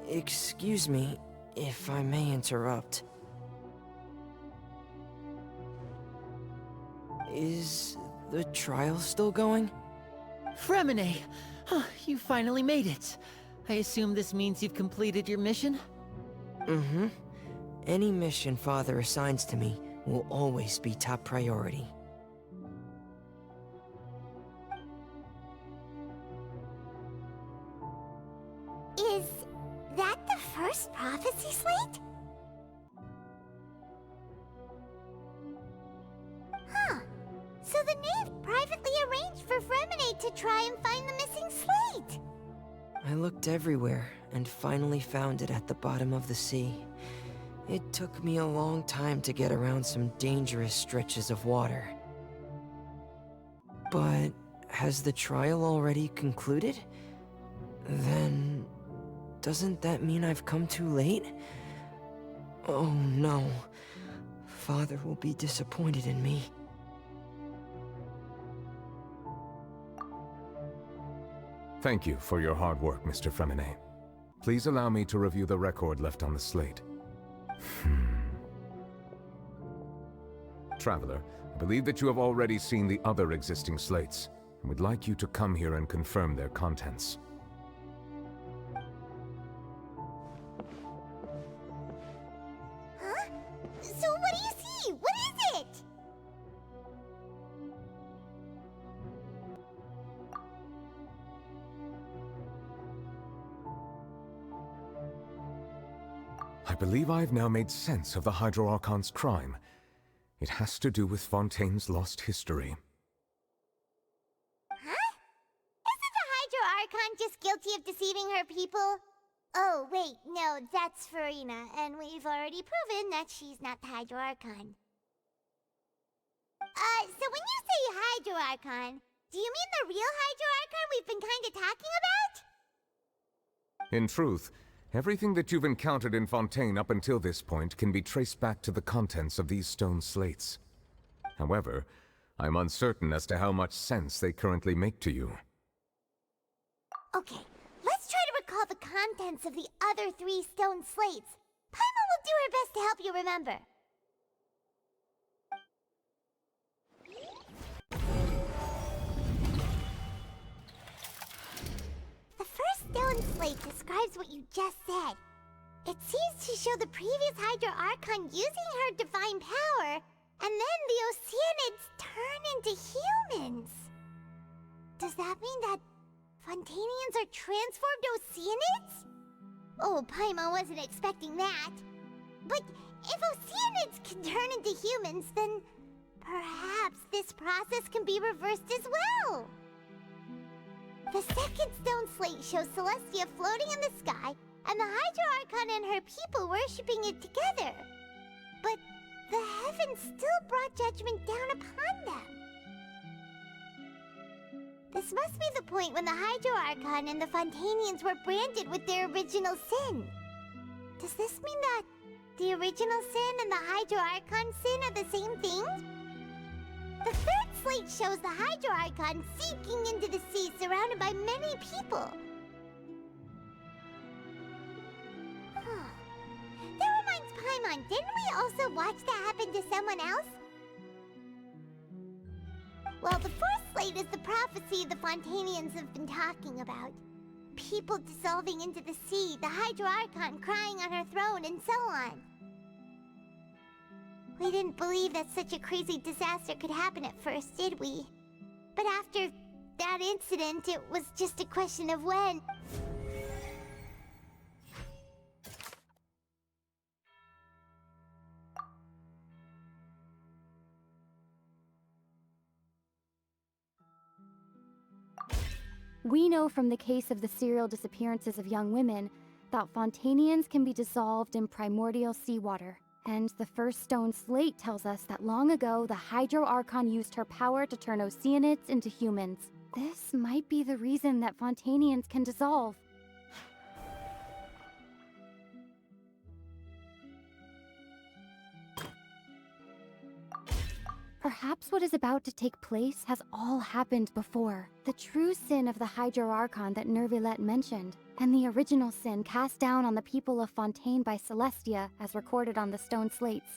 Excuse me, if I may interrupt. Is the trial still going? Fremine! Huh, you finally made it. I assume this means you've completed your mission? Mm-hmm. Any mission Father assigns to me will always be top priority. Is that the first prophecy slate? Huh. So the knave privately arranged for Fremine to try and find the missing slate. I looked everywhere and finally found it at the bottom of the sea. It took me a long time to get around some dangerous stretches of water. But has the trial already concluded? Then doesn't that mean I've come too late? Oh no. Father will be disappointed in me. Thank you for your hard work, Mr. Fremine. Please allow me to review the record left on the slate. Traveler, I believe that you have already seen the other existing slates, and would like you to come here and confirm their contents. Huh? So what do you see? What is it? I believe I have now made sense of the Hydro Archon's crime. It has to do with Fontaine's lost history. Huh? Isn't the Hydro Archon just guilty of deceiving her people? Oh, wait, no, that's Farina, and we've already proven that she's not the Hydro Archon. So when you say Hydro Archon, do you mean the real Hydro Archon we've been kinda talking about? In truth, everything that you've encountered in Fontaine up until this point can be traced back to the contents of these stone slates. However, I'm uncertain as to how much sense they currently make to you. Okay, let's try to recall the contents of the other 3 stone slates. Paimon will do her best to help you remember. The first stone slate describes what you just said. It seems to show the previous Hydro Archon using her divine power, and then the Oceanids turn into humans. Does that mean that Fontanians are transformed Oceanids? Oh, Paimon wasn't expecting that. But if Oceanids can turn into humans, then perhaps this process can be reversed as well. The second stone slate shows Celestia floating in the sky, and the Hydro Archon and her people worshipping it together. But the heavens still brought judgment down upon them. This must be the point when the Hydro Archon and the Fontanians were branded with their original sin. Does this mean that the original sin and the Hydro Archon sin are the same thing? The third slate shows the Hydro Archon sinking into the sea surrounded by many people. That reminds Paimon, didn't we also watch that happen to someone else? Well, the fourth slate is the prophecy the Fontanians have been talking about. People dissolving into the sea, the Hydro Archon crying on her throne, and so on. We didn't believe that such a crazy disaster could happen at first, did we? But after that incident, it was just a question of when. We know from the case of the serial disappearances of young women that Fontanians can be dissolved in primordial seawater. And the first stone slate tells us that long ago, the Hydro Archon used her power to turn Oceanids into humans. This might be the reason that Fontanians can dissolve. Perhaps what is about to take place has all happened before. The true sin of the Hydro Archon that Nervilette mentioned, and the original sin cast down on the people of Fontaine by Celestia as recorded on the stone slates.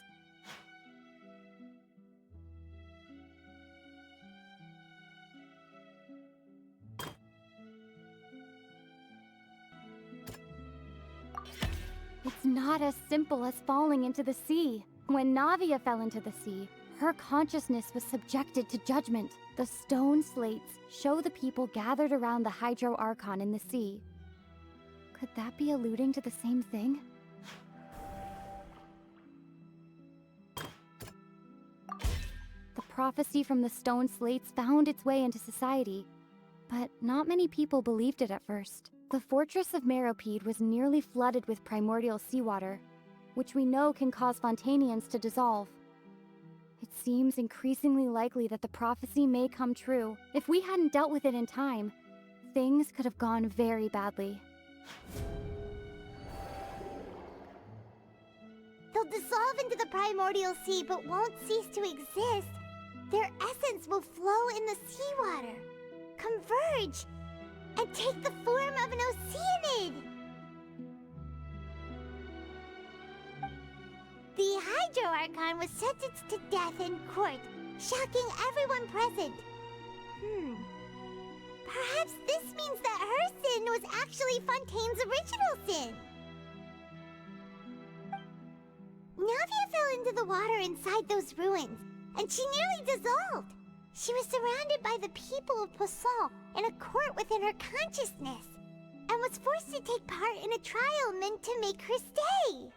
It's not as simple as falling into the sea. When Navia fell into the sea, her consciousness was subjected to judgment. The stone slates show the people gathered around the Hydro Archon in the sea. Could that be alluding to the same thing? The prophecy from the stone slates found its way into society, but not many people believed it at first. The fortress of Meropide was nearly flooded with primordial seawater, which we know can cause Fontainians to dissolve. It seems increasingly likely that the prophecy may come true. If we hadn't dealt with it in time, things could have gone very badly. They'll dissolve into the primordial sea but won't cease to exist. Their essence will flow in the seawater, converge, and take the form of an Oceanid. The Hydro Archon was sentenced to death in court, shocking everyone present. Perhaps this means that her sin was actually Fontaine's original sin. Navia fell into the water inside those ruins, and she nearly dissolved. She was surrounded by the people of Poisson in a court within her consciousness, and was forced to take part in a trial meant to make her stay.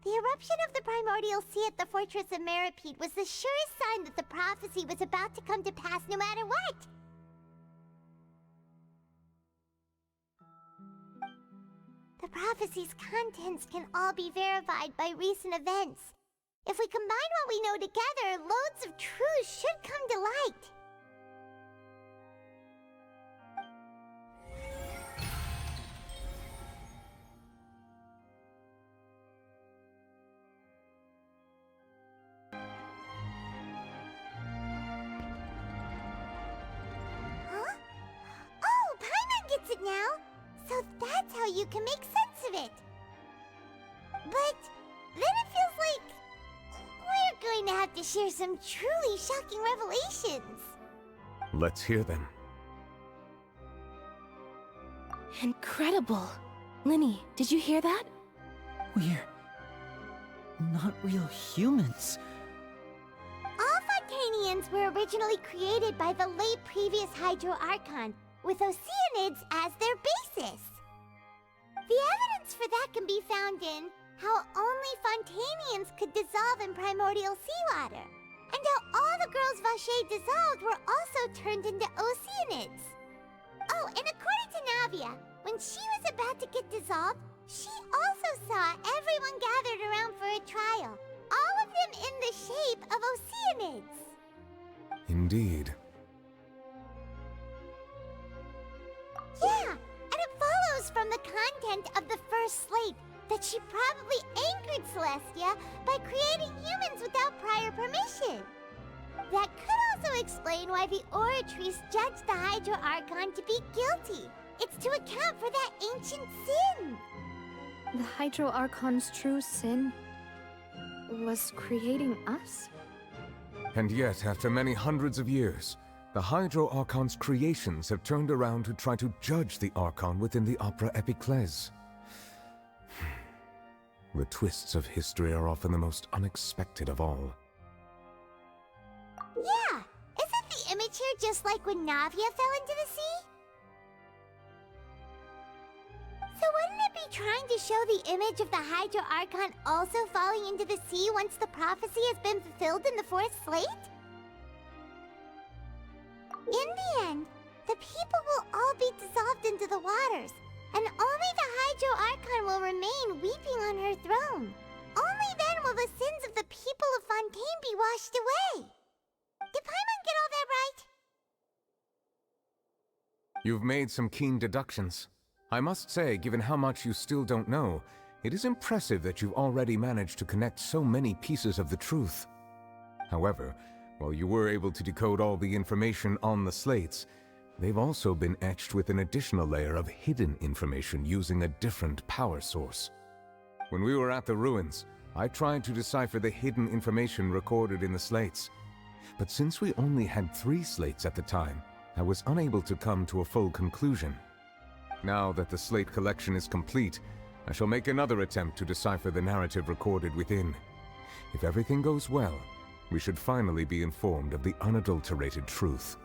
The eruption of the primordial sea at the fortress of Meropide was the surest sign that the prophecy was about to come to pass no matter what. The prophecy's contents can all be verified by recent events. If we combine what we know together, loads of truths should come to light. Huh? Oh, Paimon gets it now! So that's how you can make sense of it. But then it feels like we're going to have to share some truly shocking revelations. Let's hear them. Incredible! Linny, did you hear that? We're not real humans. All Fontainians were originally created by the late previous Hydro Archon, with Oceanids as their basis. The evidence for that can be found in how only Fontainians could dissolve in primordial seawater, and how all the girls Vacher dissolved were also turned into Oceanids. Oh, and according to Navia, when she was about to get dissolved, she also saw everyone gathered around for a trial, all of them in the shape of Oceanids. Indeed. Yeah, and it follows from the content of the first slate that she probably angered Celestia by creating humans without prior permission. That could also explain why the Oratrice judged the Hydro Archon to be guilty. It's to account for that ancient sin. The Hydro Archon's true sin was creating us? And yet, after many hundreds of years, the Hydro Archon's creations have turned around to try to judge the Archon within the Opera Epiclese. The twists of history are often the most unexpected of all. Yeah, isn't the image here just like when Navia fell into the sea? So wouldn't it be trying to show the image of the Hydro Archon also falling into the sea once the prophecy has been fulfilled in the fourth slate? In the end, the people will all be dissolved into the waters, and only the Hydro Archon will remain weeping on her throne. Only then will the sins of the people of Fontaine be washed away. Did Paimon get all that right? You've made some keen deductions. I must say, given how much you still don't know, It is impressive that you've already managed to connect so many pieces of the truth. However, while you were able to decode all the information on the slates, they've also been etched with an additional layer of hidden information using a different power source. When we were at the ruins, I tried to decipher the hidden information recorded in the slates. But since we only had 3 slates at the time, I was unable to come to a full conclusion. Now that the slate collection is complete, I shall make another attempt to decipher the narrative recorded within. If everything goes well, we should finally be informed of the unadulterated truth.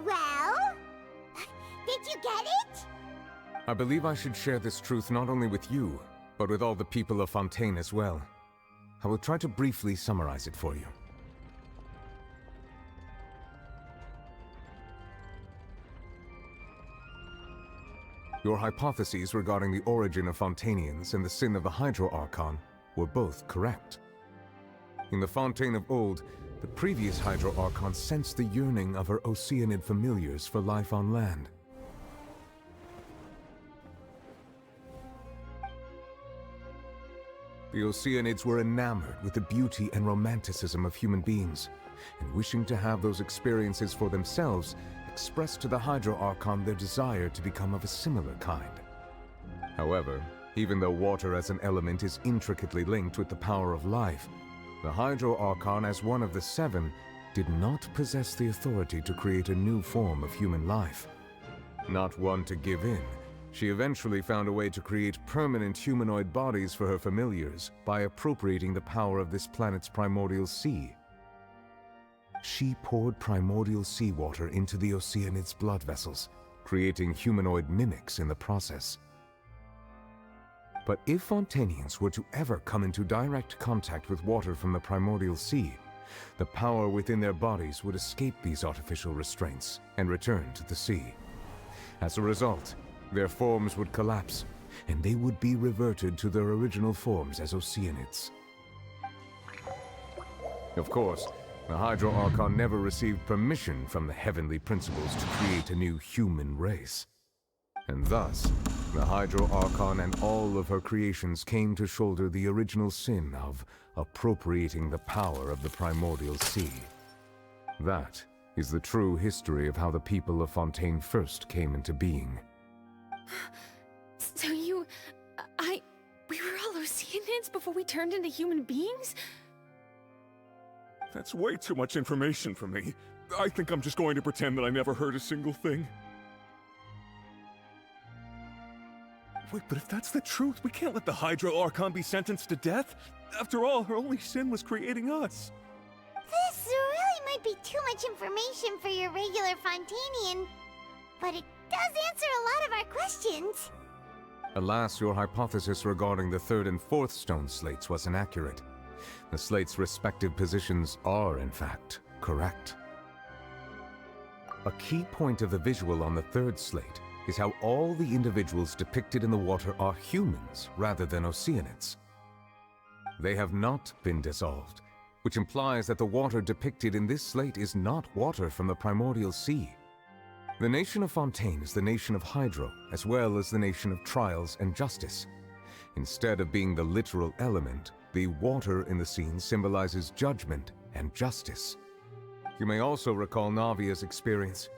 Well? Did you get it? I believe I should share this truth not only with you, but with all the people of Fontaine as well. I will try to briefly summarize it for you. Your hypotheses regarding the origin of Fontainians and the sin of the Hydro Archon were both correct. In the Fontaine of old, the previous Hydro Archon sensed the yearning of her Oceanid familiars for life on land. The Oceanids were enamored with the beauty and romanticism of human beings, and wishing to have those experiences for themselves, expressed to the Hydro Archon their desire to become of a similar kind. However, even though water as an element is intricately linked with the power of life, the Hydro Archon, as one of the 7, did not possess the authority to create a new form of human life. Not one to give in, she eventually found a way to create permanent humanoid bodies for her familiars by appropriating the power of this planet's primordial sea. She poured primordial seawater into the Oceanids' blood vessels, creating humanoid mimics in the process. But if Fontainians were to ever come into direct contact with water from the primordial sea, the power within their bodies would escape these artificial restraints and return to the sea. As a result, their forms would collapse, and they would be reverted to their original forms as Oceanids. Of course, the Hydro Archon never received permission from the heavenly principles to create a new human race. And thus, the Hydro Archon and all of her creations came to shoulder the original sin of appropriating the power of the primordial sea. That is the true history of how the people of Fontaine first came into being. So we were all Oceanids before we turned into human beings? That's way too much information for me. I think I'm just going to pretend that I never heard a single thing. Wait, but if that's the truth, we can't let the Hydro Archon be sentenced to death. After all, her only sin was creating us. This really might be too much information for your regular Fontainian, but it does answer a lot of our questions. Alas, your hypothesis regarding the 3rd and 4th stone slates was inaccurate. The slates' respective positions are, in fact, correct. A key point of the visual on the 3rd slate is how all the individuals depicted in the water are humans rather than Oceanids. They have not been dissolved, which implies that the water depicted in this slate is not water from the primordial sea. The nation of Fontaine is the nation of Hydro, as well as the nation of Trials and Justice. Instead of being the literal element, the water in the scene symbolizes judgment and justice. You may also recall Navia's experience.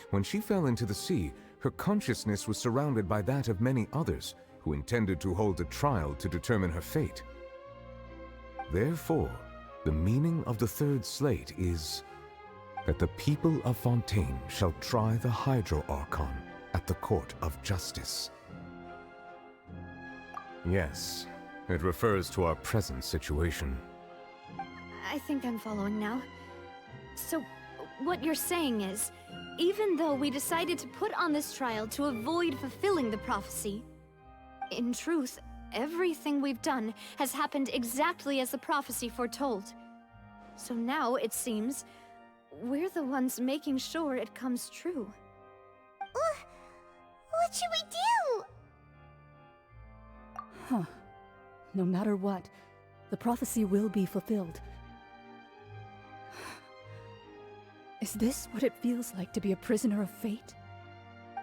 When she fell into the sea, her consciousness was surrounded by that of many others who intended to hold a trial to determine her fate. Therefore, the meaning of the 3rd slate is that the people of Fontaine shall try the Hydro Archon at the court of justice. Yes, it refers to our present situation. I think I'm following now. So, what you're saying is, even though we decided to put on this trial to avoid fulfilling the prophecy, in truth, everything we've done has happened exactly as the prophecy foretold. So now, it seems, we're the ones making sure it comes true. What should we do? Huh. No matter what, the prophecy will be fulfilled. Is this what it feels like to be a prisoner of fate?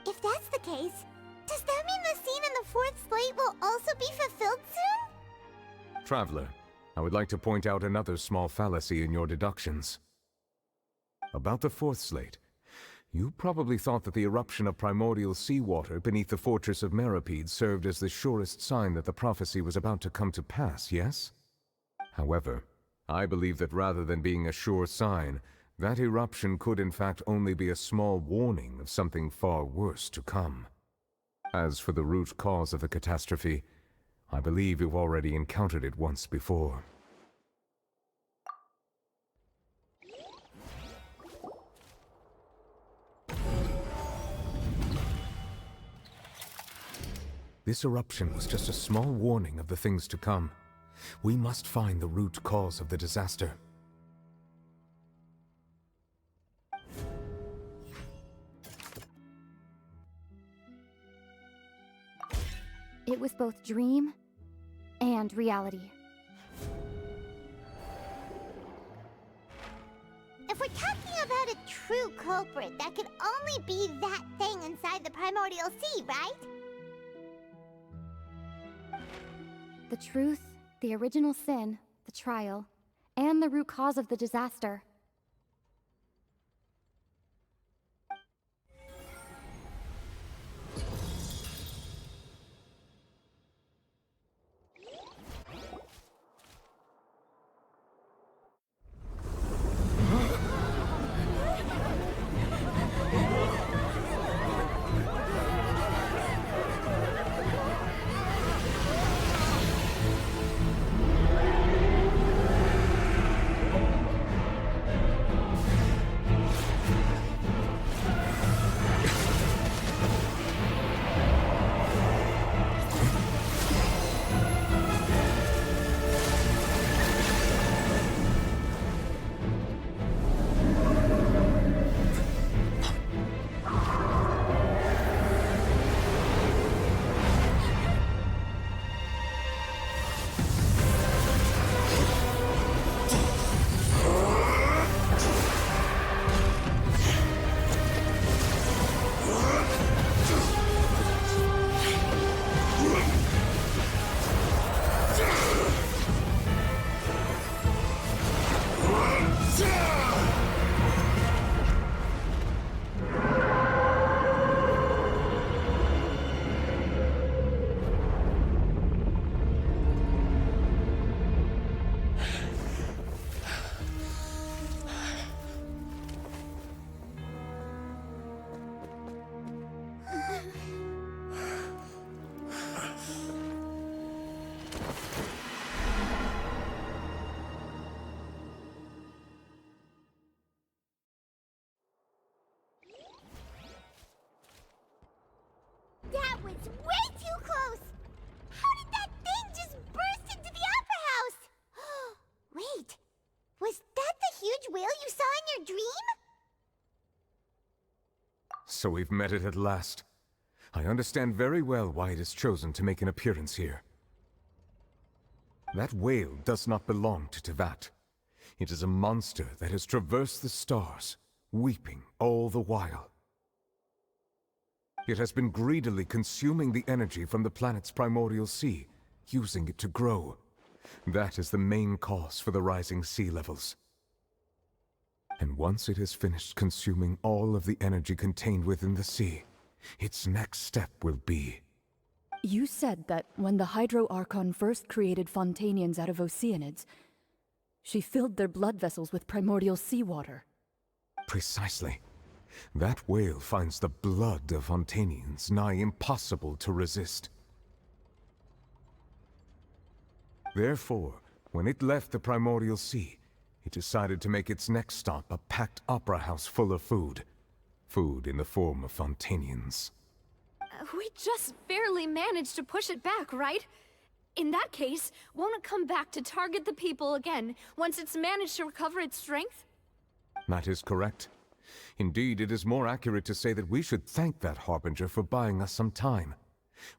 If that's the case, does that mean the scene in the fourth slate will also be fulfilled soon? Traveler, I would like to point out another small fallacy in your deductions. About the fourth slate, you probably thought that the eruption of primordial seawater beneath the fortress of Meripede served as the surest sign that the prophecy was about to come to pass, yes? However, I believe that rather than being a sure sign, that eruption could in fact only be a small warning of something far worse to come. As for the root cause of the catastrophe, I believe you've already encountered it once before. This eruption was just a small warning of the things to come. We must find the root cause of the disaster. It was both dream and reality. If we're talking about a true culprit, that could only be that thing inside the primordial sea, right? The truth, the original sin, the trial, and the root cause of the disaster. That was way too close! How did that thing just burst into the Opera House? Wait, was that the huge whale you saw in your dream? So we've met it at last. I understand very well why it has chosen to make an appearance here. That whale does not belong to Tevat. It is a monster that has traversed the stars, weeping all the while. It has been greedily consuming the energy from the planet's primordial sea, using it to grow. That is the main cause for the rising sea levels. And once it has finished consuming all of the energy contained within the sea, its next step will be... You said that when the Hydro Archon first created Fontanians out of Oceanids, she filled their blood vessels with primordial seawater. Precisely. That whale finds the blood of Fontanians nigh impossible to resist. Therefore, when it left the primordial sea, it decided to make its next stop a packed opera house full of food. Food in the form of Fontanians. We just barely managed to push it back, right? In that case, won't it come back to target the people again, once it's managed to recover its strength? That is correct. Indeed, it is more accurate to say that we should thank that Harbinger for buying us some time.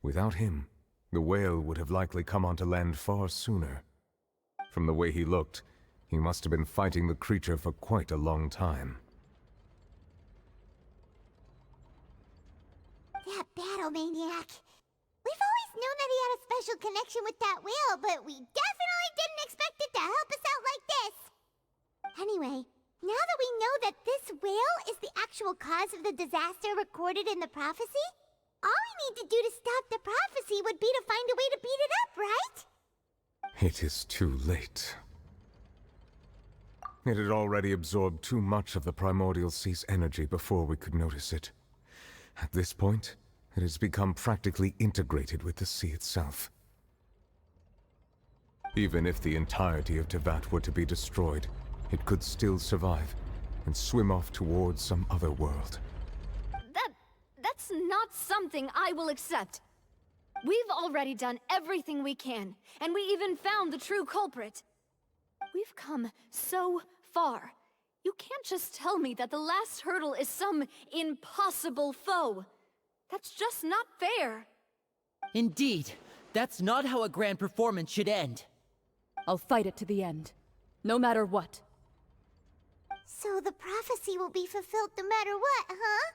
Without him, the whale would have likely come onto land far sooner. From the way he looked, he must have been fighting the creature for quite a long time. That battle maniac. We've always known that he had a special connection with that whale, but we definitely didn't expect it to help us out like this. Anyway, now that we know that this whale is the actual cause of the disaster recorded in the prophecy, all we need to do to stop the prophecy would be to find a way to beat it up, right? It is too late. It had already absorbed too much of the Primordial Sea's energy before we could notice it. At this point, it has become practically integrated with the sea itself. Even if the entirety of Tevat were to be destroyed, it could still survive and swim off towards some other world. That's not something I will accept. We've already done everything we can, and we even found the true culprit. We've come so far. You can't just tell me that the last hurdle is some impossible foe. That's just not fair. Indeed, that's not how a grand performance should end. I'll fight it to the end, no matter what. So the prophecy will be fulfilled no matter what, huh?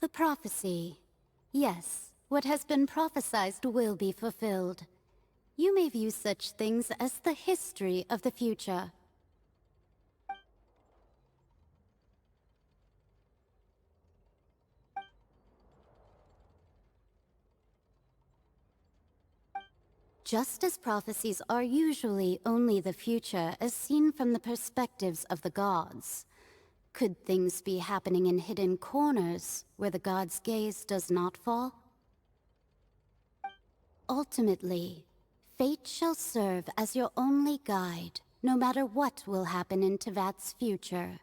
The prophecy. Yes, what has been prophesied will be fulfilled. You may view such things as the history of the future. Just as prophecies are usually only the future as seen from the perspectives of the gods, could things be happening in hidden corners where the gods' gaze does not fall? Ultimately, fate shall serve as your only guide, no matter what will happen in Tevat's future.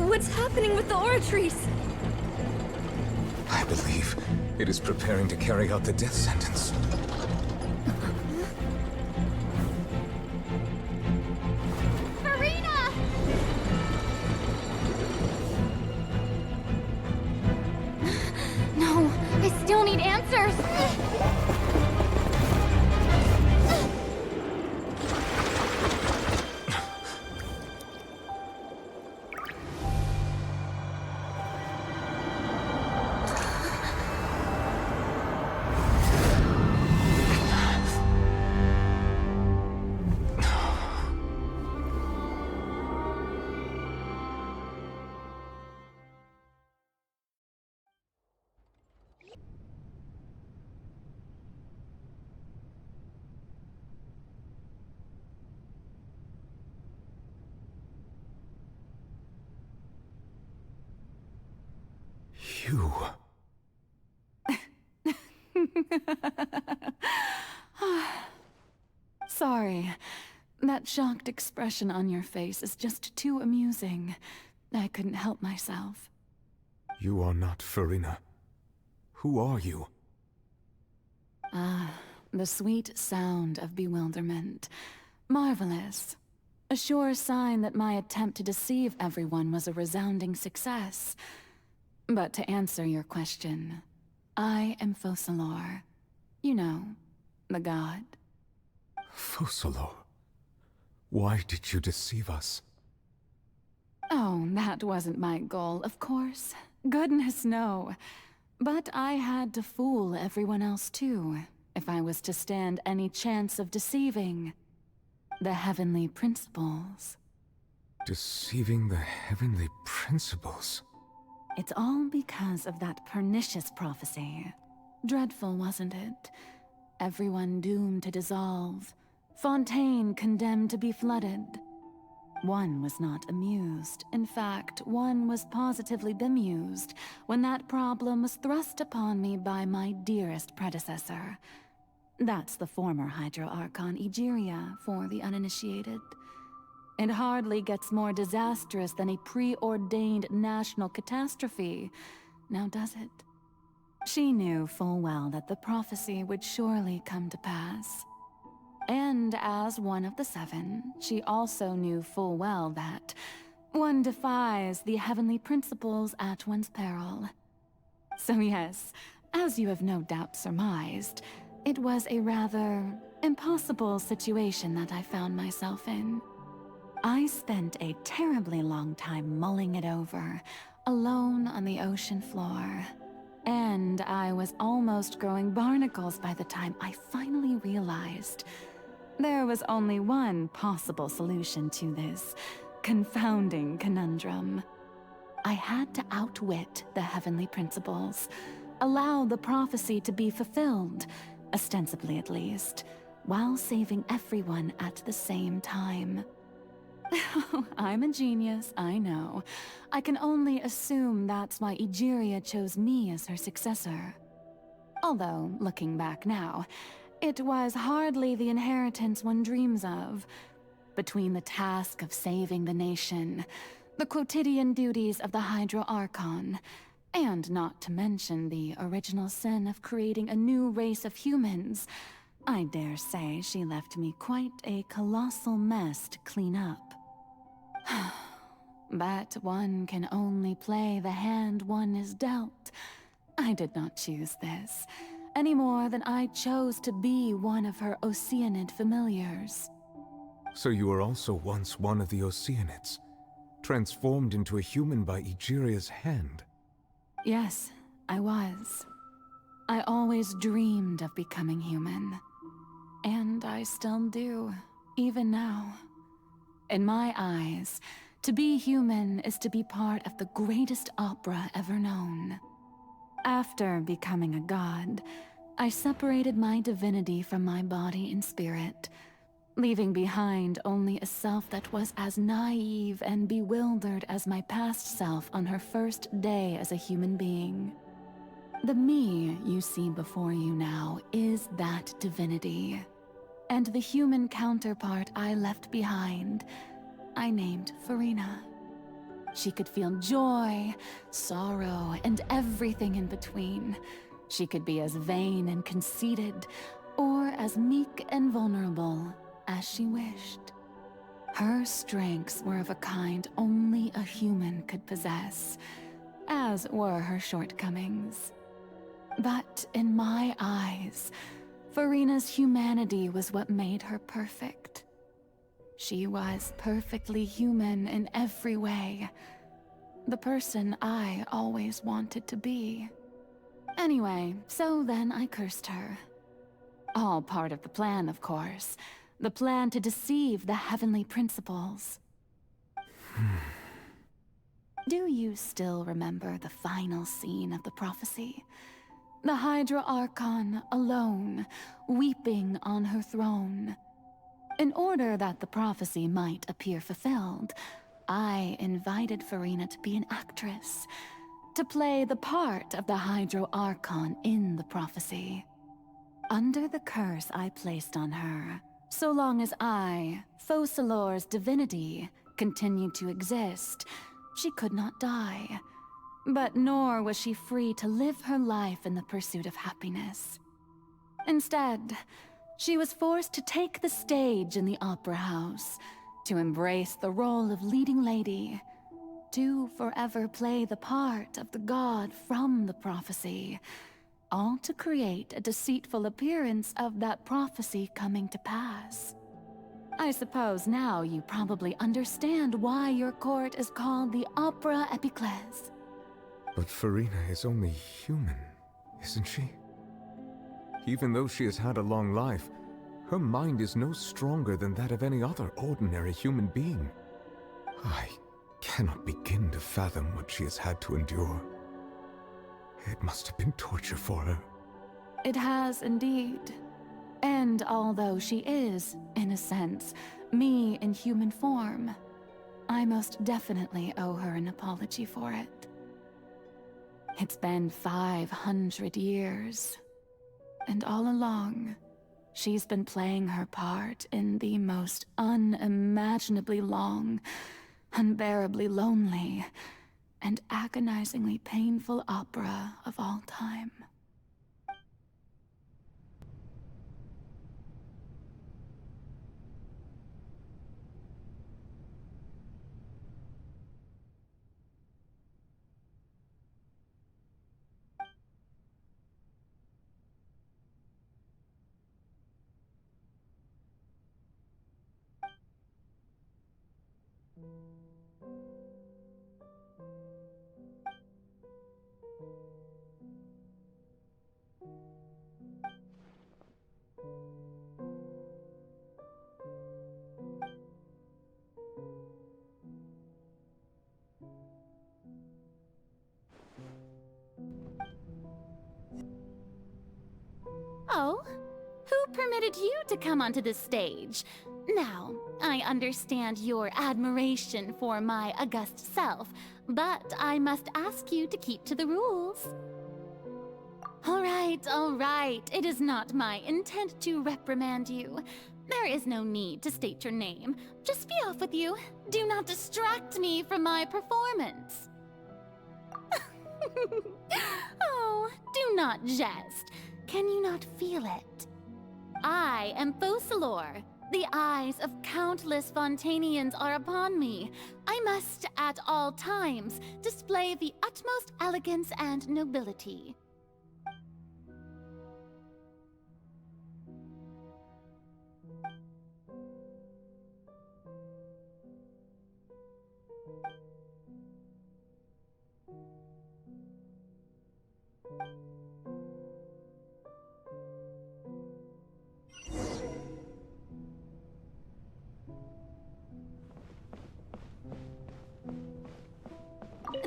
What's happening with the Oratrice? I believe it is preparing to carry out the death sentence. Farina! No, I still need answers. You... Sorry. That shocked expression on your face is just too amusing. I couldn't help myself. You are not Farina. Who are you? The sweet sound of bewilderment. Marvelous. A sure sign that my attempt to deceive everyone was a resounding success. But to answer your question, I am Focalors. You know, the god. Focalors? Why did you deceive us? Oh, that wasn't my goal, of course. Goodness, no. But I had to fool everyone else too, if I was to stand any chance of deceiving the heavenly principles. Deceiving the heavenly principles? It's all because of that pernicious prophecy. Dreadful, wasn't it? Everyone doomed to dissolve. Fontaine condemned to be flooded. One was not amused. In fact, one was positively bemused when that problem was thrust upon me by my dearest predecessor. That's the former Hydro Archon Egeria for the uninitiated. It hardly gets more disastrous than a preordained national catastrophe, now does it? She knew full well that the prophecy would surely come to pass. And as one of the seven, she also knew full well that one defies the heavenly principles at one's peril. So yes, as you have no doubt surmised, it was a rather impossible situation that I found myself in. I spent a terribly long time mulling it over, alone on the ocean floor. And I was almost growing barnacles by the time I finally realized there was only one possible solution to this confounding conundrum. I had to outwit the heavenly principles, allow the prophecy to be fulfilled, ostensibly at least, while saving everyone at the same time. I'm a genius, I know. I can only assume that's why Egeria chose me as her successor. Although, looking back now, it was hardly the inheritance one dreams of. Between the task of saving the nation, the quotidian duties of the Hydro Archon, and not to mention the original sin of creating a new race of humans, I dare say she left me quite a colossal mess to clean up. But one can only play the hand one is dealt. I did not choose this, any more than I chose to be one of her Oceanid familiars. So you were also once one of the Oceanids, transformed into a human by Egeria's hand? Yes, I was. I always dreamed of becoming human. And I still do, even now. In my eyes, to be human is to be part of the greatest opera ever known. After becoming a god, I separated my divinity from my body and spirit, leaving behind only a self that was as naive and bewildered as my past self on her first day as a human being. The me you see before you now is that divinity. And the human counterpart I left behind, I named Furina. She could feel joy, sorrow, and everything in between. She could be as vain and conceited, or as meek and vulnerable as she wished. Her strengths were of a kind only a human could possess, as were her shortcomings. But in my eyes, Furina's humanity was what made her perfect. She was perfectly human in every way. The person I always wanted to be. Anyway, so then I cursed her. All part of the plan, of course. The plan to deceive the heavenly principles. Do you still remember the final scene of the prophecy? The Hydra Archon, alone, weeping on her throne. In order that the prophecy might appear fulfilled, I invited Furina to be an actress, to play the part of the Hydro Archon in the prophecy. Under the curse I placed on her, so long as I, Focalors' divinity, continued to exist, she could not die. But nor was she free to live her life in the pursuit of happiness. Instead, she was forced to take the stage in the opera house, to embrace the role of leading lady, to forever play the part of the god from the prophecy, all to create a deceitful appearance of that prophecy coming to pass. I suppose now you probably understand why your court is called the Opera Epiclese. But Furina is only human, isn't she? Even though she has had a long life, her mind is no stronger than that of any other ordinary human being. I cannot begin to fathom what she has had to endure. It must have been torture for her. It has indeed. And although she is, in a sense, me in human form, I most definitely owe her an apology for it. It's been 500 years, and all along, she's been playing her part in the most unimaginably long, unbearably lonely, and agonizingly painful opera of all time. Oh? Who permitted you to come onto this stage? Now, I understand your admiration for my august self, but I must ask you to keep to the rules. All right. It is not my intent to reprimand you. There is no need to state your name. Just be off with you. Do not distract me from my performance. Oh, do not jest. Can you not feel it? I am Focalors. The eyes of countless Fontanians are upon me. I must, at all times, display the utmost elegance and nobility.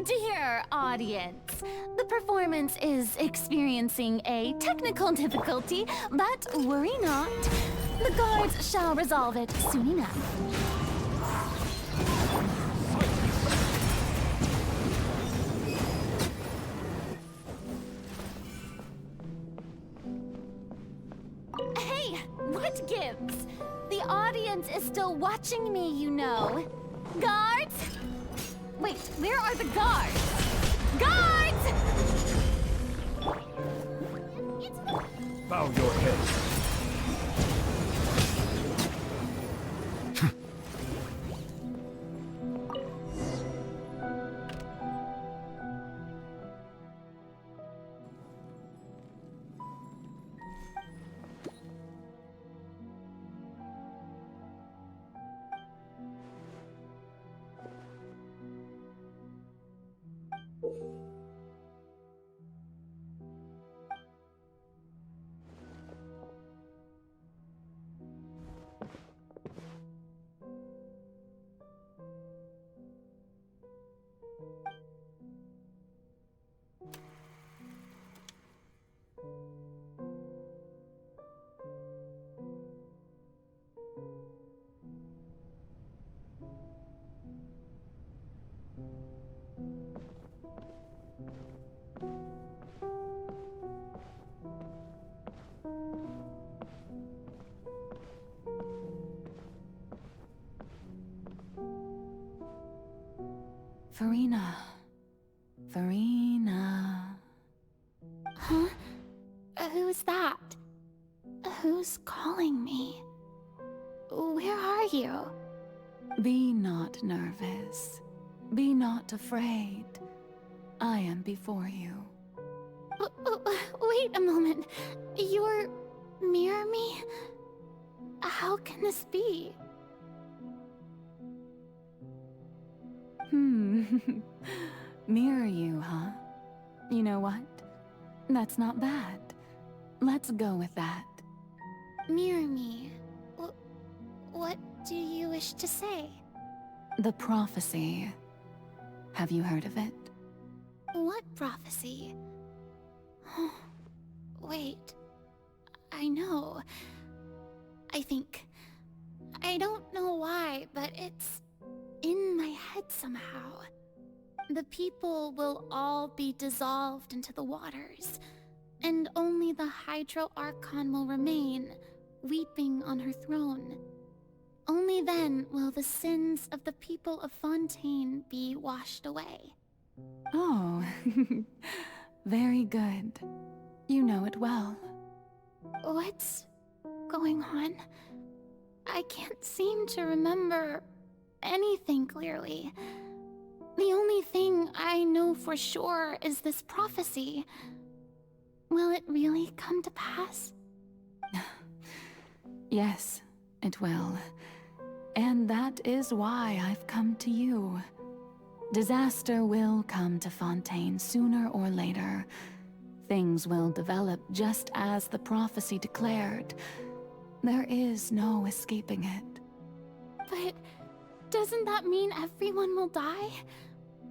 Dear audience, the performance is experiencing a technical difficulty, but worry not. The guards shall resolve it soon enough. Hey, what gives? The audience is still watching me, you know. Guards? Wait, where are the guards? Guards! Bow your head. Farina. Huh? Who's that? Who's calling me? Where are you? Be not nervous. Be not afraid. I am before you. Wait a moment. You're near me? How can this be? Mirror you, huh? You know what? That's not bad. Let's go with that. Mirror me? What do you wish to say? The prophecy. Have you heard of it? What prophecy? Wait. I know. I think... I don't know why, but it's in my head somehow. The people will all be dissolved into the waters, and only the Hydro Archon will remain, weeping on her throne. Only then will the sins of the people of Fontaine be washed away. Oh, very good. You know it well. What's going on? I can't seem to remember anything clearly. The only thing I know for sure is this prophecy. Will it really come to pass? Yes, it will. And that is why I've come to you. Disaster will come to Fontaine sooner or later. Things will develop just as the prophecy declared. There is no escaping it. But doesn't that mean everyone will die?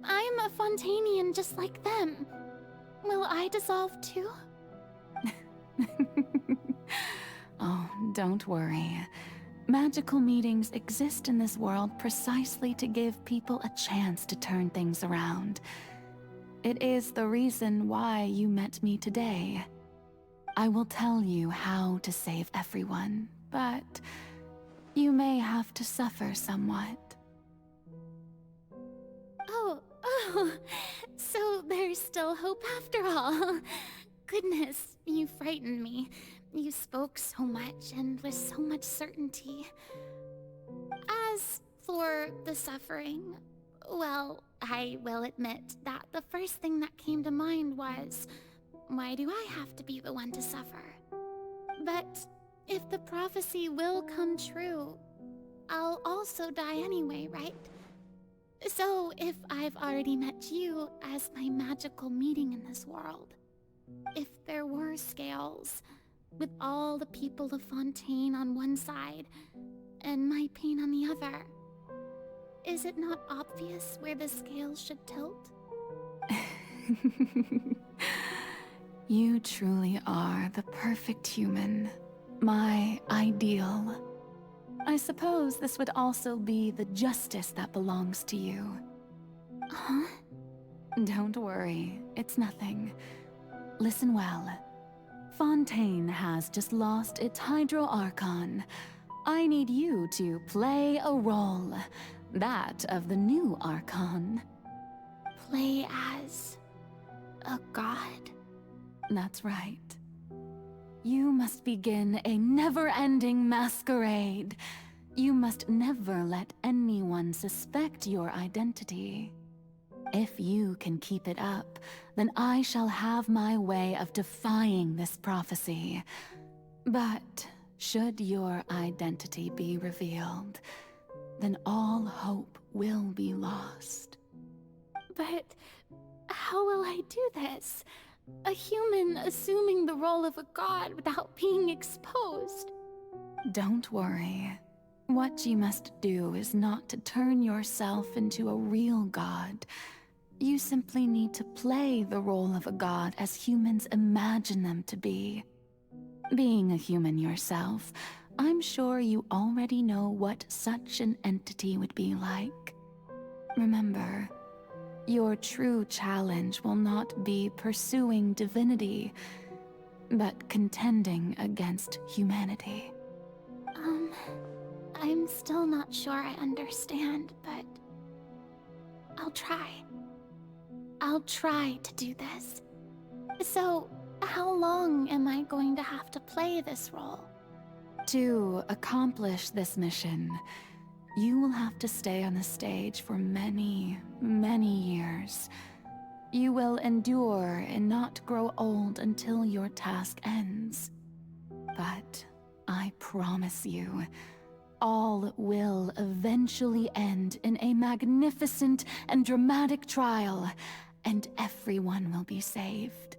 I'm a Fontainian just like them. Will I dissolve too? Oh, don't worry. Magical meetings exist in this world precisely to give people a chance to turn things around. It is the reason why you met me today. I will tell you how to save everyone, but you may have to suffer somewhat. Oh, so there's still hope after all. Goodness, you frightened me. You spoke so much and with so much certainty. As for the suffering, well, I will admit that the first thing that came to mind was, why do I have to be the one to suffer? But if the prophecy will come true, I'll also die anyway, right? So if I've already met you as my magical meeting in this world, if there were scales, with all the people of Fontaine on one side, and my pain on the other, is it not obvious where the scales should tilt? You truly are the perfect human, my ideal. I suppose this would also be the justice that belongs to you. Huh? Don't worry, it's nothing. Listen well. Fontaine has just lost its Hydro Archon. I need you to play a role, that of the new Archon. Play as a god? That's right. You must begin a never-ending masquerade. You must never let anyone suspect your identity. If you can keep it up, then I shall have my way of defying this prophecy. But should your identity be revealed, then all hope will be lost. But how will I do this? A human assuming the role of a god without being exposed. Don't worry. What you must do is not to turn yourself into a real god. You simply need to play the role of a god as humans imagine them to be. Being a human yourself, I'm sure you already know what such an entity would be like. Remember, your true challenge will not be pursuing divinity, but contending against humanity. I'm still not sure I understand, but I'll try. I'll try to do this. So, how long am I going to have to play this role? To accomplish this mission, you will have to stay on the stage for many, many years. You will endure and not grow old until your task ends. But I promise you, all will eventually end in a magnificent and dramatic trial, and everyone will be saved.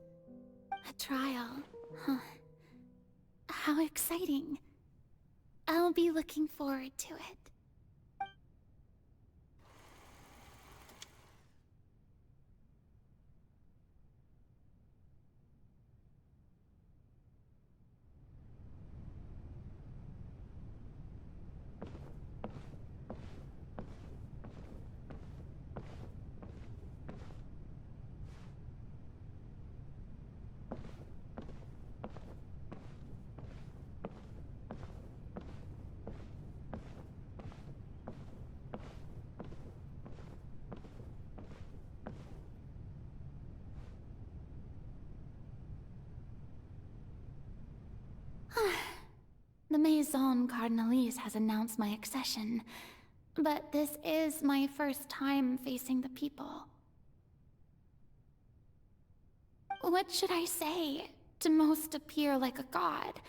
A trial, huh? How exciting. I'll be looking forward to it. Maison Cardinalise has announced my accession, but this is my first time facing the people. What should I say to most appear like a god?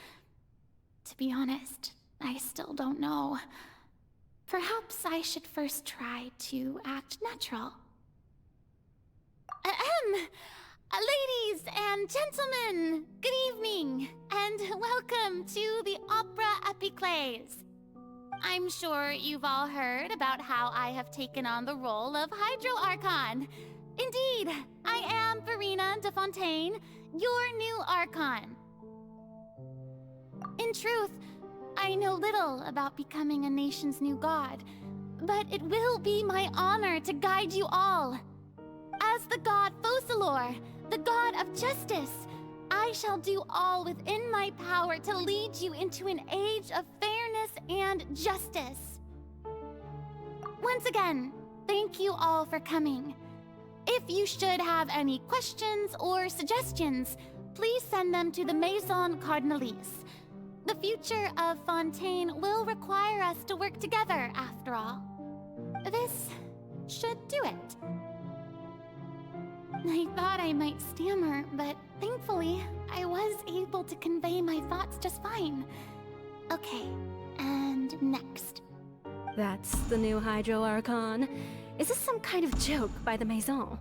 To be honest, I still don't know. Perhaps I should first try to act natural. Ladies and gentlemen, good evening, and welcome to the Opera Epiclese. I'm sure you've all heard about how I have taken on the role of Hydro Archon. Indeed, I am Verena de Fontaine, your new Archon. In truth, I know little about becoming a nation's new god, but it will be my honor to guide you all. As the god Focalors, the god of justice, I shall do all within my power to lead you into an age of fairness and justice. Once again, thank you all for coming. If you should have any questions or suggestions, please send them to the Maison Cardinalise. The future of Fontaine will require us to work together, after all. This should do it. I thought I might stammer, but thankfully, I was able to convey my thoughts just fine. Okay, and next. That's the new Hydro Archon. Is this some kind of joke by the Maison?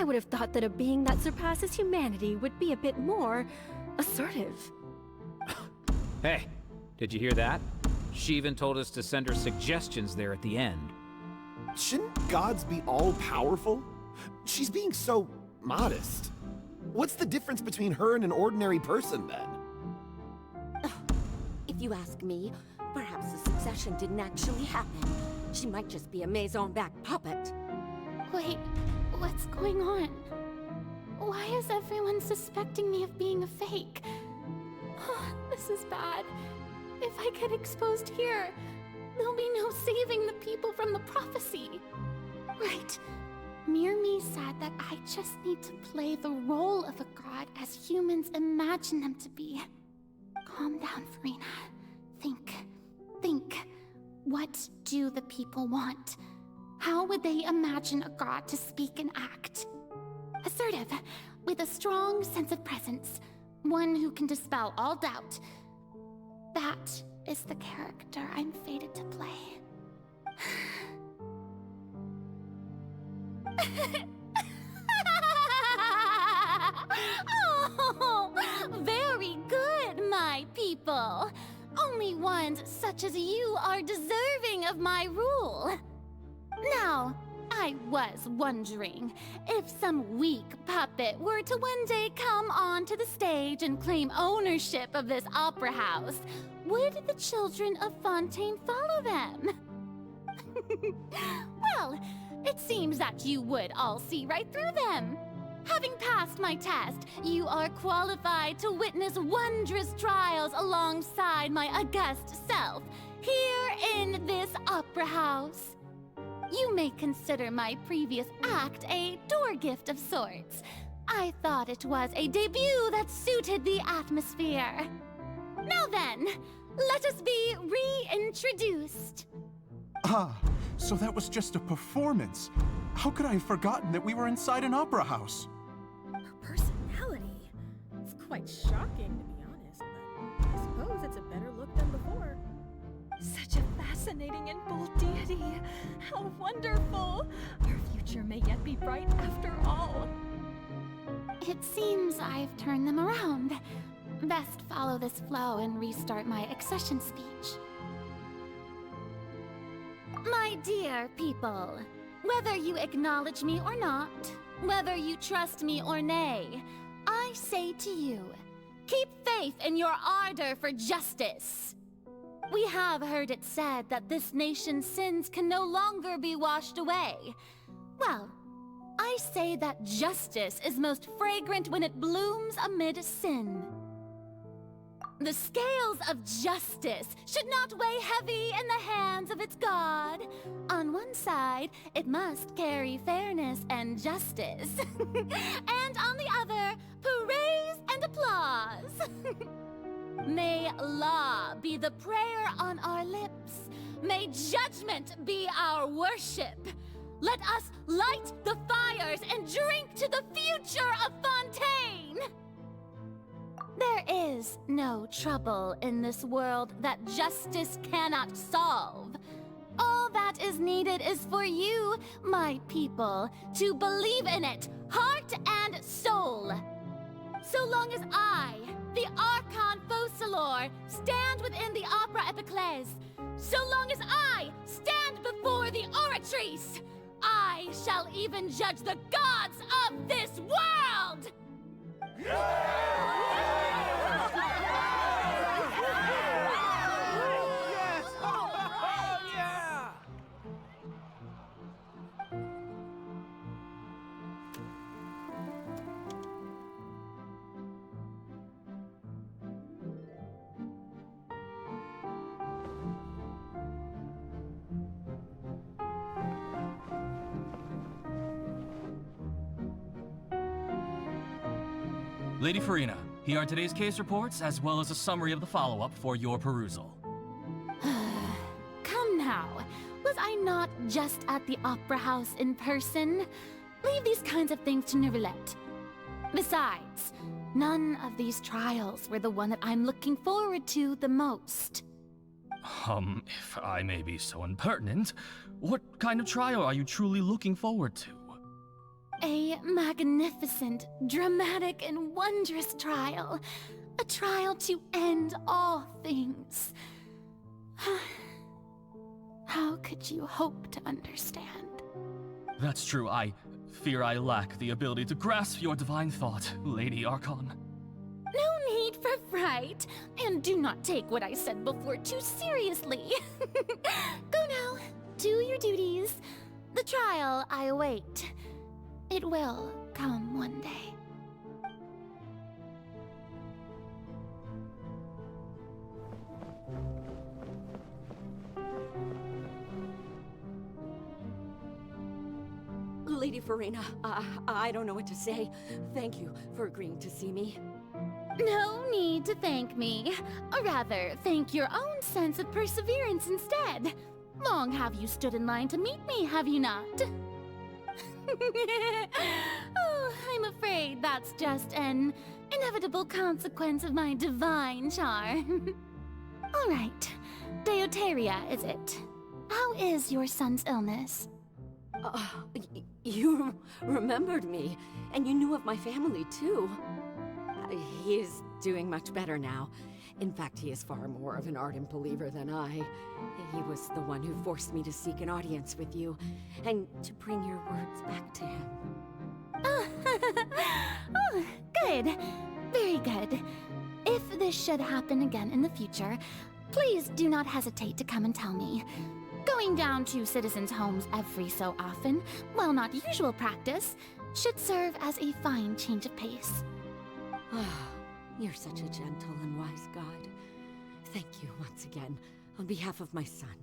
I would have thought that a being that surpasses humanity would be a bit more assertive. Hey, did you hear that? She even told us to send her suggestions there at the end. Shouldn't gods be all-powerful? She's being so modest. What's the difference between her and an ordinary person, then? If you ask me, perhaps the succession didn't actually happen. She might just be a Maison-backed puppet. Wait, what's going on? Why is everyone suspecting me of being a fake? This is bad. If I get exposed here, there'll be no saving the people from the prophecy. Right. Mirmi said that I just need to play the role of a god as humans imagine them to be. Calm down, Verena. Think. What do the people want? How would they imagine a god to speak and act? Assertive, with a strong sense of presence. One who can dispel all doubt. That is the character I'm fated to play. Oh, very good, my people. Only ones such as you are deserving of my rule. Now, I was wondering, if some weak puppet were to one day come onto the stage and claim ownership of this opera house, would the children of Fontaine follow them? Well, it seems that you would all see right through them. Having passed my test, you are qualified to witness wondrous trials alongside my august self, here in this opera house. You may consider my previous act a door gift of sorts. I thought it was a debut that suited the atmosphere. Now then, let us be reintroduced. Ah, so that was just a performance. How could I have forgotten that we were inside an opera house? Her personality. It's quite shocking, to be honest, but I suppose it's a better look than before. Such a fascinating and bold deity. How wonderful! Our future may yet be bright after all. It seems I've turned them around. Best follow this flow and restart my accession speech. My dear people, whether you acknowledge me or not, whether you trust me or nay, I say to you, keep faith in your ardor for justice. We have heard it said that this nation's sins can no longer be washed away. Well, I say that justice is most fragrant when it blooms amid sin. The scales of justice should not weigh heavy in the hands of its god. On one side, it must carry fairness and justice. And on the other, praise and applause. May law be the prayer on our lips. May judgment be our worship. Let us light the fires and drink to the future of Fontaine! There is no trouble in this world that justice cannot solve. All that is needed is for you, my people, to believe in it, heart and soul. So long as I, the Archon Focalors, stand within the Opera Epiclese, so long as I stand before the Oratrice, I shall even judge the gods of this world! Lady Farina, here are today's case reports, as well as a summary of the follow-up for your perusal. Come now, was I not just at the Opera House in person? Leave these kinds of things to Neuvillette. Besides, none of these trials were the one that I'm looking forward to the most. If I may be so impertinent, what kind of trial are you truly looking forward to? A magnificent, dramatic, and wondrous trial. A trial to end all things. How could you hope to understand? That's true. I fear I lack the ability to grasp your divine thought, Lady Archon. No need for fright, and do not take what I said before too seriously. Go now, do your duties. The trial I await. It will come one day. Lady Farina, I don't know what to say. Thank you for agreeing to see me. No need to thank me. Or rather, thank your own sense of perseverance instead. Long have you stood in line to meet me, have you not? Oh, I'm afraid that's just an inevitable consequence of my divine charm. All right, Deuteria, is it? How is your son's illness? You remembered me, and you knew of my family, too. He is doing much better now. In fact, he is far more of an ardent believer than I. He was the one who forced me to seek an audience with you, and to bring your words back to him. Oh, good. Very good. If this should happen again in the future, please do not hesitate to come and tell me. Going down to citizens' homes every so often, while not usual practice, should serve as a fine change of pace. You're such a gentle and wise god. Thank you once again, on behalf of my son.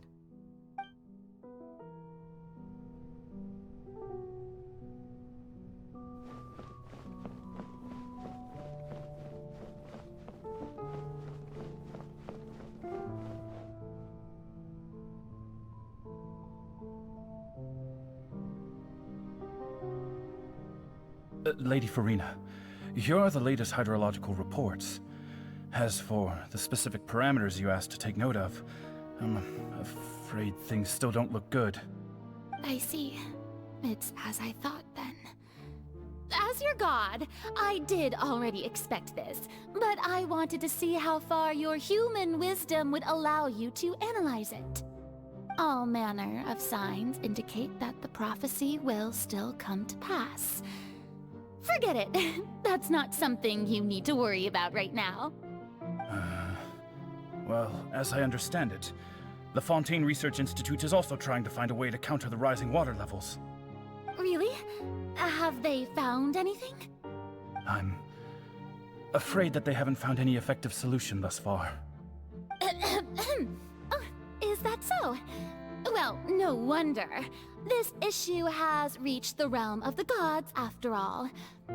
Lady Farina, here are the latest hydrological reports. As for the specific parameters you asked to take note of, I'm afraid things still don't look good. I see. It's as I thought, then. As your god, I did already expect this, but I wanted to see how far your human wisdom would allow you to analyze it. All manner of signs indicate that the prophecy will still come to pass. Forget it. That's not something you need to worry about right now. Well, as I understand it, the Fontaine Research Institute is also trying to find a way to counter the rising water levels. Really? Have they found anything? I'm afraid that they haven't found any effective solution thus far. Oh, is that so? Well, no wonder. This issue has reached the realm of the gods, after all.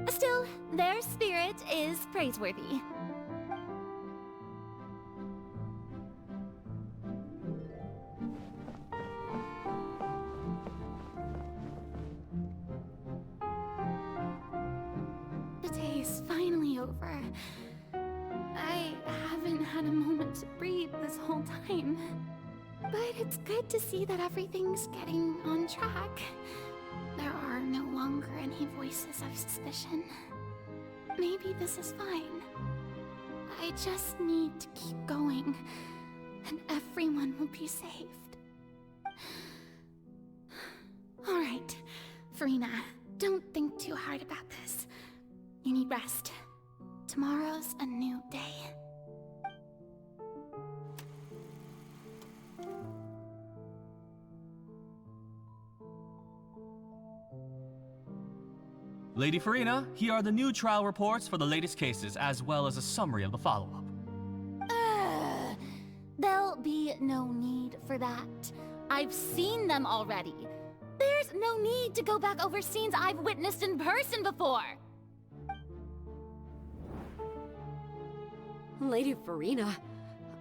Still, their spirit is praiseworthy. is finally over. I haven't had a moment to breathe this whole time. But it's good to see that everything's getting on track. There are no longer any voices of suspicion. Maybe this is fine. I just need to keep going, and everyone will be saved. Alright, Farina, don't think too hard about this. You need rest. Tomorrow's a new day. Lady Farina, here are the new trial reports for the latest cases, as well as a summary of the follow-up. There'll be no need for that. I've seen them already. There's no need to go back over scenes I've witnessed in person before. Lady Farina,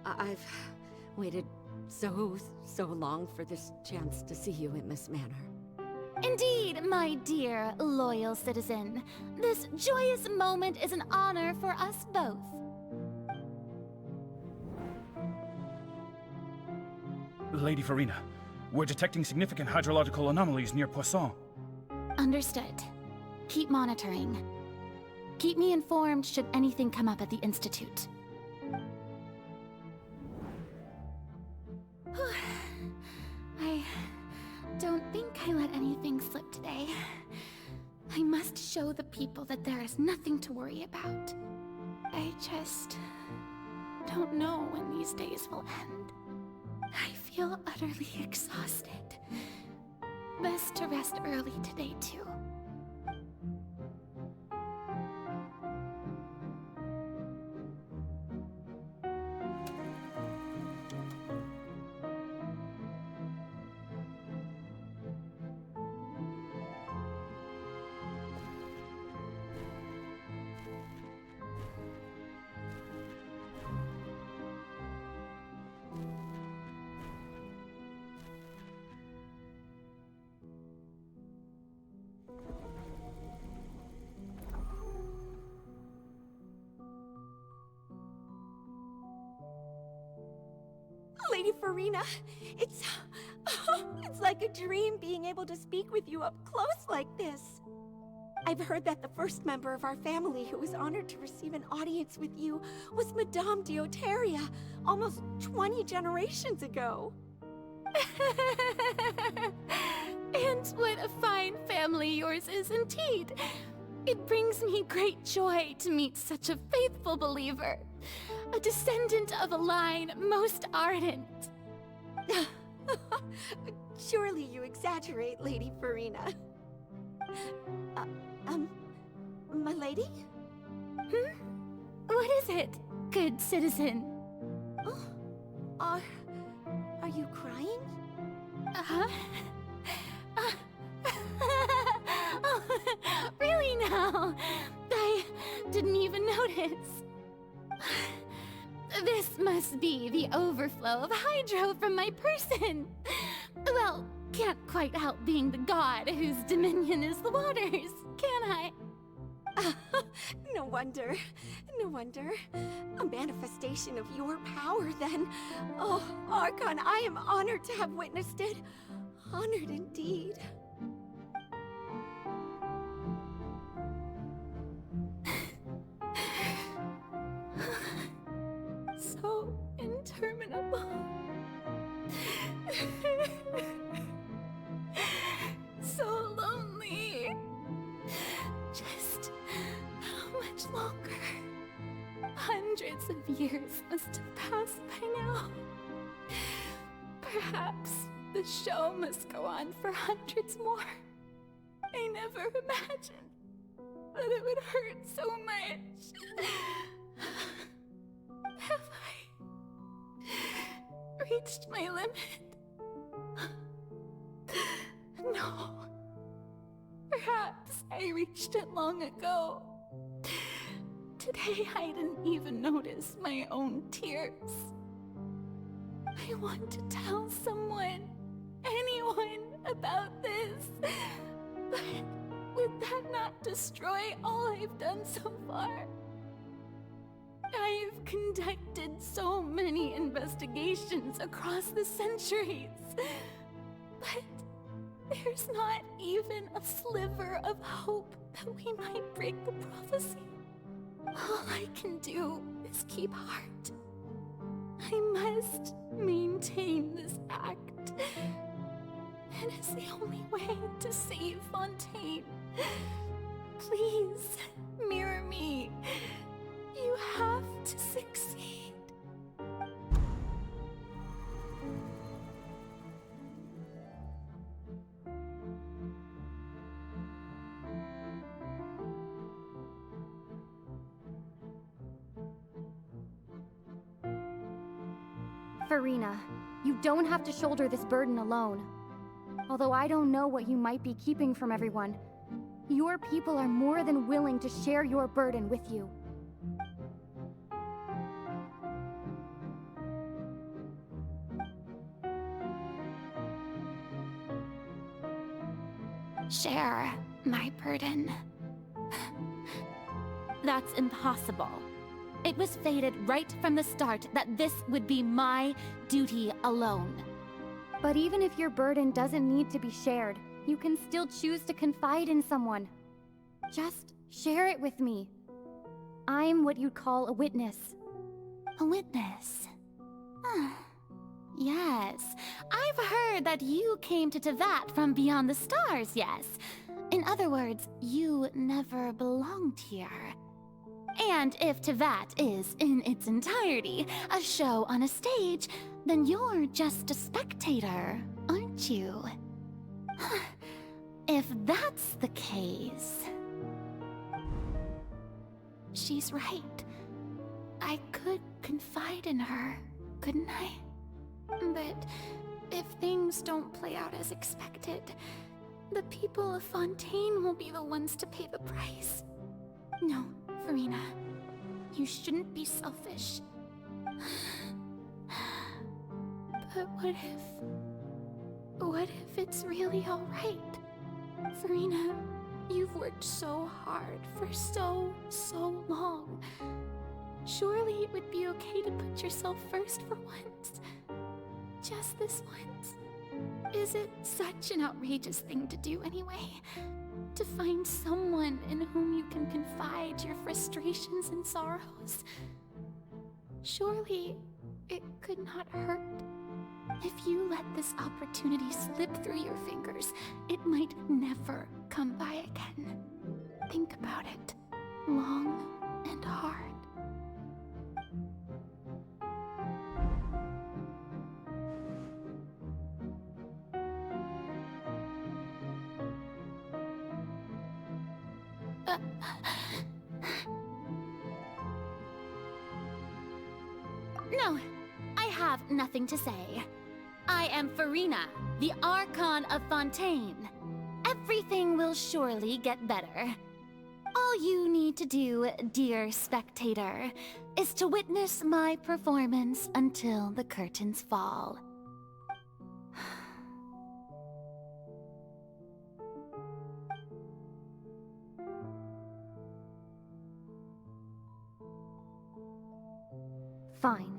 I've waited so long for this chance to see you in this manner. Indeed, my dear, loyal citizen. This joyous moment is an honor for us both. Lady Farina, we're detecting significant hydrological anomalies near Poisson. Understood. Keep monitoring. Keep me informed should anything come up at the Institute. I don't think I let anything slip today. I must show the people that there is nothing to worry about. I just don't know when these days will end. I feel utterly exhausted. Best to rest early today, too. Lady Farina, it's like a dream being able to speak with you up close like this. I've heard that the first member of our family who was honored to receive an audience with you was Madame Deoteria, almost 20 generations ago. And what a fine family yours is indeed. It brings me great joy to meet such a faithful believer. A descendant of a line most ardent. Surely you exaggerate, Lady Farina. My lady? What is it, good citizen? Are you crying? Oh, really now? I didn't even notice. This must be the overflow of hydro from my person. Well, can't quite help being the god whose dominion is the waters, can I? No wonder. No wonder. A manifestation of your power, then. Oh, Archon, I am honored to have witnessed it. Honored indeed. So interminable. So lonely. Just how much longer? Hundreds of years must have passed by now. Perhaps the show must go on for hundreds more. I never imagined that it would hurt so much. Have I reached my limit? No. Perhaps I reached it long ago. Today I didn't even notice my own tears. I want to tell someone, anyone, about this, but Would that not destroy all I've done so far? I've conducted so many investigations across the centuries, but there's not even a sliver of hope that we might break the prophecy. All I can do is keep heart. I must maintain this act. It is the only way to save Fontaine. Please, mirror me. You have to succeed. Farina, you don't have to shoulder this burden alone. Although I don't know what you might be keeping from everyone, your people are more than willing to share your burden with you. Share my burden. That's impossible. It was fated right from the start that this would be my duty alone. But even if your burden doesn't need to be shared, you can still choose to confide in someone. Just share it with me. I'm what you'd call a witness. A witness? Yes, I've heard that you came to Tevat from beyond the stars, yes. In other words, you never belonged here. And if Tevat is, in its entirety, a show on a stage, then you're just a spectator, aren't you? If that's the case... She's right. I could confide in her, couldn't I? But if things don't play out as expected, the people of Fontaine will be the ones to pay the price. No, Farina, you shouldn't be selfish. But what if it's really alright? Farina, you've worked so hard for so long. Surely it would be okay to put yourself first for once. Just this once. Is it such an outrageous thing to do anyway? To find someone in whom you can confide your frustrations and sorrows? Surely it could not hurt. If you let this opportunity slip through your fingers, it might never come by again. Think about it long and hard. No, I have nothing to say. I am Farina, the Archon of Fontaine. Everything will surely get better. All you need to do, dear spectator, is to witness my performance until the curtains fall. Fine.